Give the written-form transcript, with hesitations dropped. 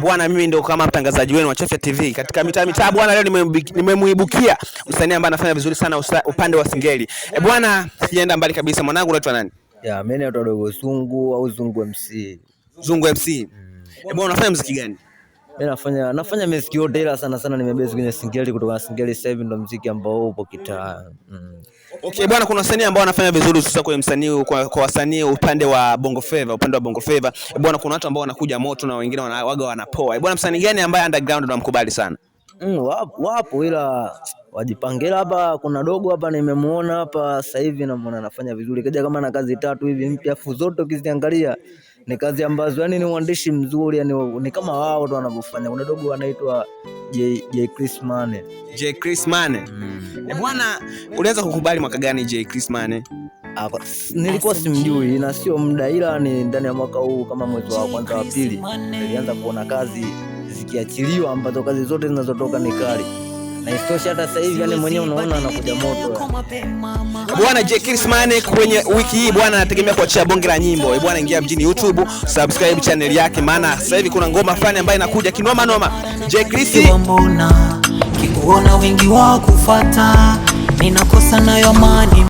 Bwana, mimi ndio kama mtangazaji wenu wa Chafya TV. Katika mitaa bwana, leo nimemuibukia msanii ambaye anafanya vizuri sana upande wa Singeli. Bwana, sijaenda mbali kabisa. Mwanangu unaitwa nani? Mimi naitwa Dogo Zungu au Zungu MC. Zungu MC. Bwana, unafanya muziki gani? Mimi nafanya muziki yote, ila sana nimebase kwenye Singeli, kutoka Singeli sasa hivi ndio muziki ambao upo kitaa. Okay bwana, kuna wasanii ambao wanafanya vizuri sasa kwa msanii kwa wasanii upande wa Bongo Flava. Bwana, kuna watu ambao wanakuja moto na wengine waga wanapoa. Bwana, msanii gani ambaye underground unamkubali sana? Wapo ila wajipangira hapa. Kuna dogo hapa nimemuona hapa sasa hivi, namuona anafanya vizuri. Kaja kama na kazi 3 hivi mpya, zote ukiziangalia ni kazi ambazo yani ni uandishi mzuri, yani ni kama wao ndo wanavyofanya. Kuna dogo anaitwa Chris Mane. Chris Mane. Bwana, ulianza kukubali mwaka gani Chris Mane? Nilikuwa simjui na sio muda, ila ni ndani ya mwaka huu kama mwezi wa kwanza wa pili nilianza kuona kazi zikiachiliwa, ambazo kazi zote zinazotoka ni kali. Na istosha hata sasa hivi yani mwenyewe unaona anakuja moto. Bwana, Chris Mane kwenye wiki hii bwana anategemea kuachia bonge la nyimbo. Bwana, ingia mjini YouTube, subscribe channel yake, maana sasa hivi kuna ngoma fulani ambayo inakuja kinoma noma. Chris, kikuona wengi wa kufuata, ninakosa nayo amani.